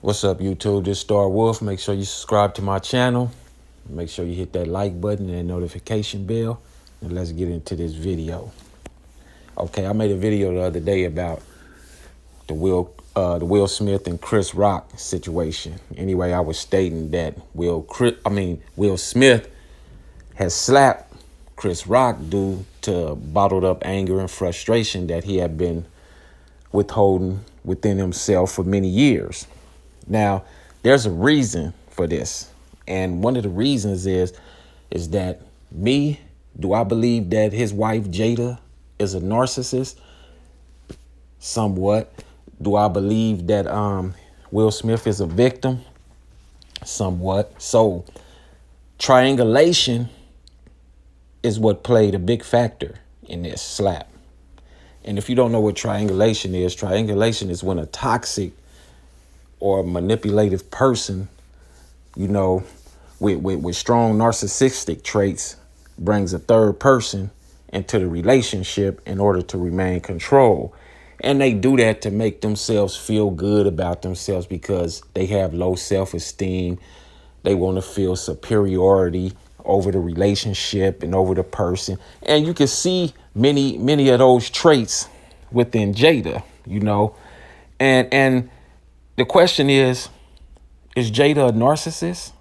What's up, YouTube? This is Star Wolf. Make sure you subscribe to my channel. Make sure you hit that like button and notification bell. And let's get into this video. Okay, I made a video the other day about the Will Smith and Chris Rock situation. Anyway, I was stating that Will Smith has slapped Chris Rock due to bottled up anger and frustration that he had been withholding within himself for many years. Now, there's a reason for this. And one of the reasons is that do I believe that his wife, Jada, is a narcissist? Somewhat. Do I believe that Will Smith is a victim? Somewhat. So, triangulation is what played a big factor in this slap. And if you don't know what triangulation is when a toxic or a manipulative person, with strong narcissistic traits brings a third person into the relationship in order to remain control. And they do that to make themselves feel good about themselves because they have low self-esteem. They want to feel superiority over the relationship and over the person. And you can see many of those traits within Jada, and the question is Jada a narcissist?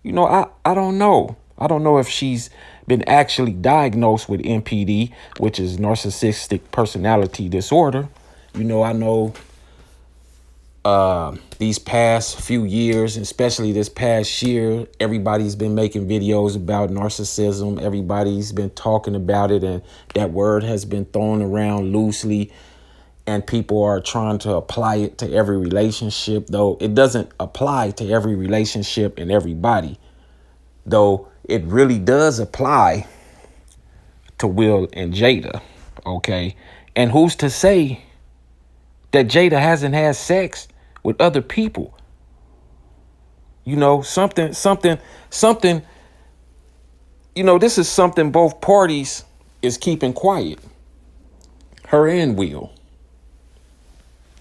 I don't know. I don't know if she's been actually diagnosed with NPD, which is narcissistic personality disorder. I know these past few years, especially this past year, everybody's been making videos about narcissism. Everybody's been talking about it, and that word has been thrown around loosely. And people are trying to apply it to every relationship, though it doesn't apply to every relationship and everybody, though it really does apply to Will and Jada. Okay. And who's to say that Jada hasn't had sex with other people? Something, this is something both parties is keeping quiet. Her and Will.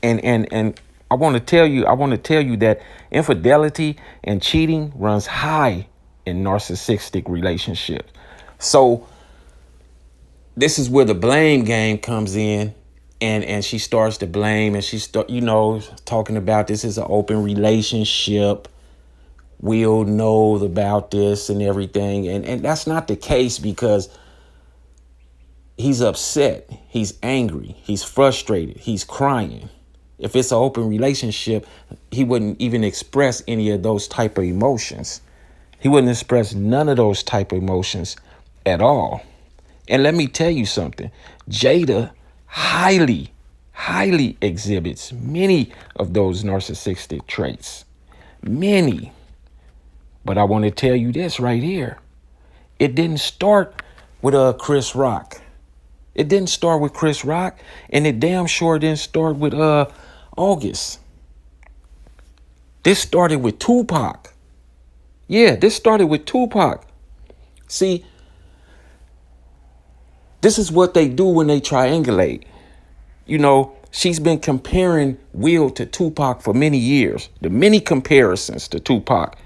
And I want to tell you that infidelity and cheating runs high in narcissistic relationships. So this is where the blame game comes in, and she starts to blame, and she talking about this is an open relationship. Will knows about this and everything, and that's not the case because he's upset, he's angry, he's frustrated, he's crying. If it's an open relationship, he wouldn't even express any of those type of emotions. He wouldn't express none of those type of emotions at all. And let me tell you something. Jada highly exhibits many of those narcissistic traits. Many. But I want to tell you this right here. It didn't start with Chris Rock. It didn't start with Chris Rock, and it damn sure didn't start with August. This started with Tupac. Yeah, this started with Tupac. See, this is what they do when they triangulate. She's been comparing Will to Tupac for many years. The many comparisons to Tupac.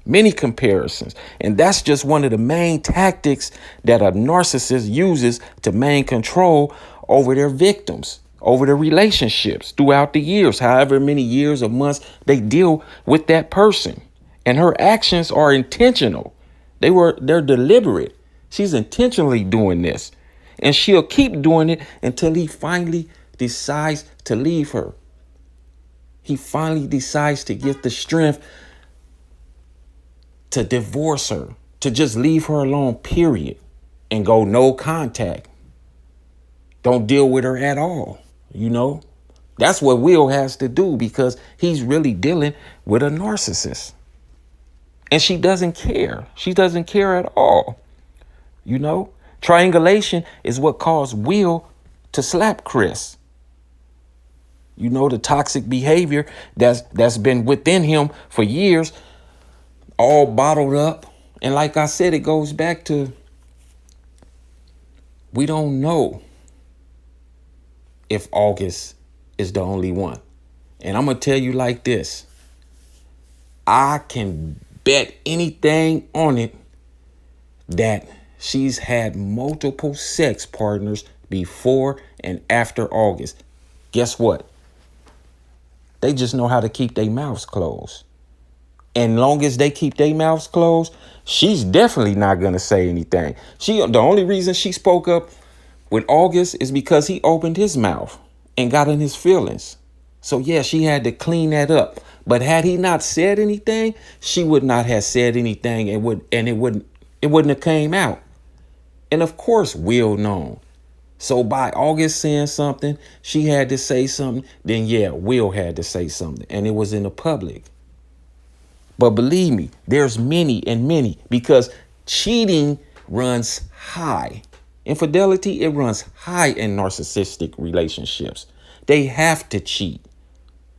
Many comparisons. And that's just one of the main tactics that a narcissist uses to maintain control over their victims, over their relationships throughout the years, however many years or months they deal with that person. And her actions are intentional. They're deliberate. She's intentionally doing this. And she'll keep doing it until he finally decides to leave her. He finally decides to get the strength to divorce her, to just leave her alone, period, and go no contact. Don't deal with her at all. That's what Will has to do because he's really dealing with a narcissist. And she doesn't care. She doesn't care at all. Triangulation is what caused Will to slap Chris. The toxic behavior that's been within him for years, all bottled up. And like I said, it goes back to, we don't know if August is the only one. And I'm going to tell you like this. I can bet anything on it that she's had multiple sex partners before and after August. Guess what? They just know how to keep their mouths closed. And long as they keep their mouths closed, she's definitely not going to say anything. The only reason she spoke up with August is because he opened his mouth and got in his feelings. So yeah, she had to clean that up. But had he not said anything, she would not have said anything, and it wouldn't have came out. And of course, Will known. So by August saying something, she had to say something. Then yeah, Will had to say something, and it was in the public. But believe me, there's many and many, because cheating runs high. Infidelity, it runs high in narcissistic relationships. They have to cheat.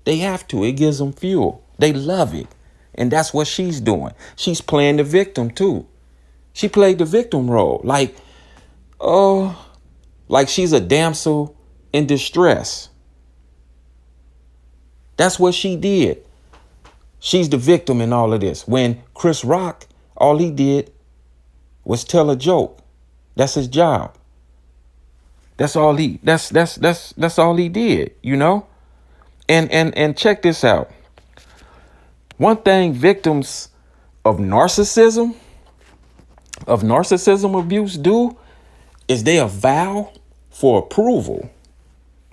They have to. It gives them fuel. They love it. And that's what she's doing. She's playing the victim too. She played the victim role. Like she's a damsel in distress. That's what she did. She's the victim in all of this. When Chris Rock, all he did was tell a joke. That's his job. That's all he did, you know? And check this out. One thing victims of narcissism abuse do is they vow for approval.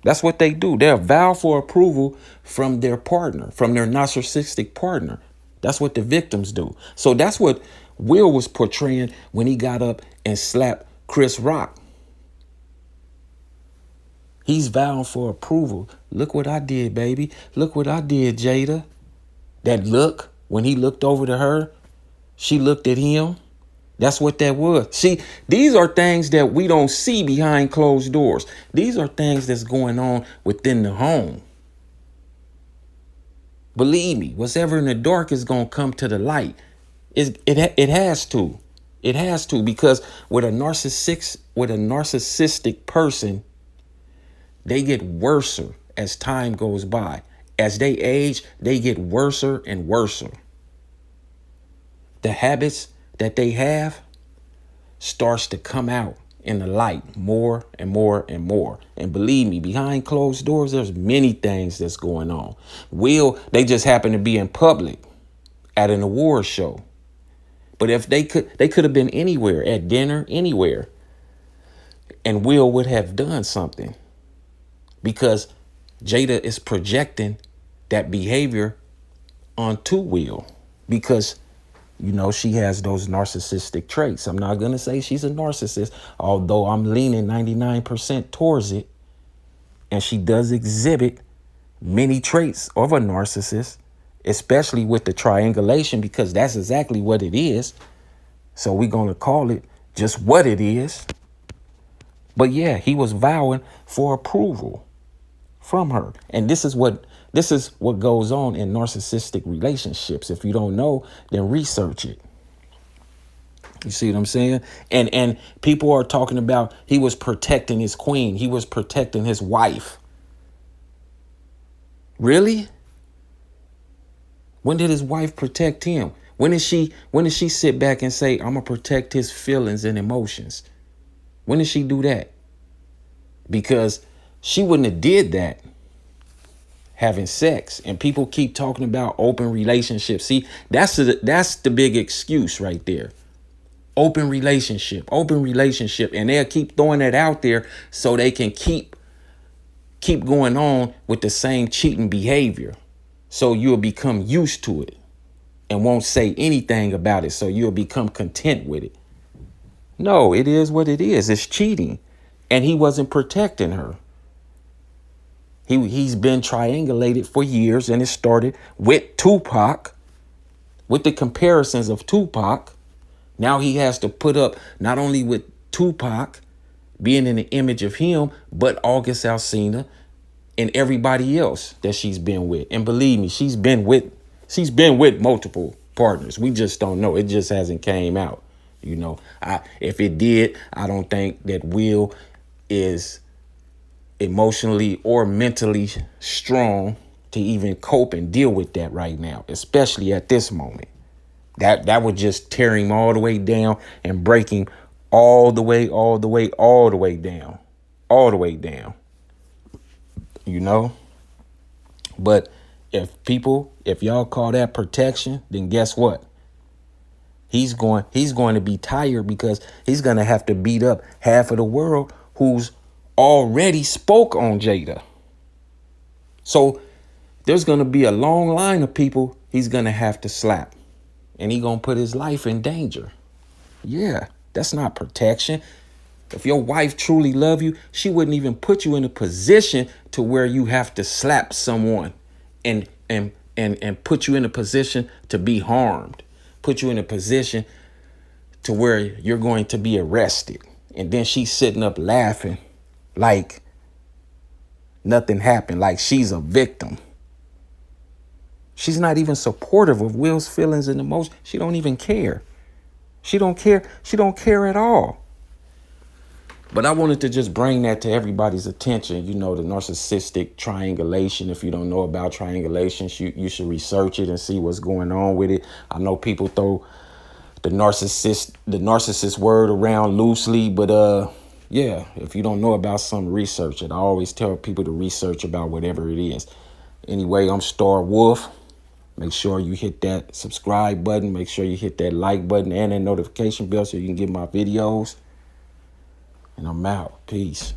That's what they do. They vow for approval from their partner, from their narcissistic partner. That's what the victims do. So that's what Will was portraying when he got up and slapped Chris Rock. He's vowing for approval. Look what I did, baby. Look what I did, Jada. That look, when he looked over to her, she looked at him. That's what that was. See, these are things that we don't see behind closed doors. These are things that's going on within the home. Believe me, what's ever in the dark is going to come to the light. It has to. It has to, because with a narcissistic person, they get worser as time goes by. As they age, they get worser and worser. The habits that they have starts to come out in the light more and more and more. And believe me, behind closed doors, there's many things that's going on. They just happen to be in public at an award show. But if they could have been anywhere, at dinner, anywhere. And Will would have done something, because Jada is projecting that behavior onto Will, because she has those narcissistic traits. I'm not going to say she's a narcissist, although I'm leaning 99% towards it. And she does exhibit many traits of a narcissist, especially with the triangulation, because that's exactly what it is. So we're going to call it just what it is. But yeah, he was vowing for approval from her. And this is what goes on in narcissistic relationships. If you don't know, then research it. You see what I'm saying? And people are talking about he was protecting his queen. He was protecting his wife. Really? When did his wife protect him? When did she sit back and say, I'm going to protect his feelings and emotions? When did she do that? Because she wouldn't have did that having sex. And people keep talking about open relationships. See, that's the big excuse right there. Open relationship. And they'll keep throwing that out there so they can keep going on with the same cheating behavior. So you'll become used to it and won't say anything about it. So you'll become content with it. No, it is what it is. It's cheating. And he wasn't protecting her. He's been triangulated for years, and it started with Tupac, with the comparisons of Tupac. Now he has to put up not only with Tupac being in the image of him, but August Alsina and everybody else that she's been with. And believe me, she's been with multiple partners. We just don't know. It just hasn't came out. If it did, I don't think that Will is emotionally or mentally strong to even cope and deal with that right now, especially at this moment. That would just tear him all the way down and break him all the way down. All the way down. You know? But if y'all call that protection, then guess what? He's going to be tired because he's going to have to beat up half of the world who's already spoke on Jada. So there's going to be a long line of people he's going to have to slap. And he's going to put his life in danger. Yeah, that's not protection. If your wife truly love you, she wouldn't even put you in a position to where you have to slap someone and put you in a position to be harmed. Put you in a position to where you're going to be arrested. And then she's sitting up laughing like nothing happened, like she's a victim. She's not even supportive of Will's feelings and emotions. She don't even care. She don't care. She don't care at all. But I wanted to just bring that to everybody's attention. You know, the narcissistic triangulation. If you don't know about triangulation, you should research it and see what's going on with it. I know people throw the narcissist word around loosely, but yeah, if you don't know about something, research it. I always tell people to research about whatever it is. Anyway, I'm Star Wolf. Make sure you hit that subscribe button. Make sure you hit that like button and that notification bell so you can get my videos. And I'm out. Peace.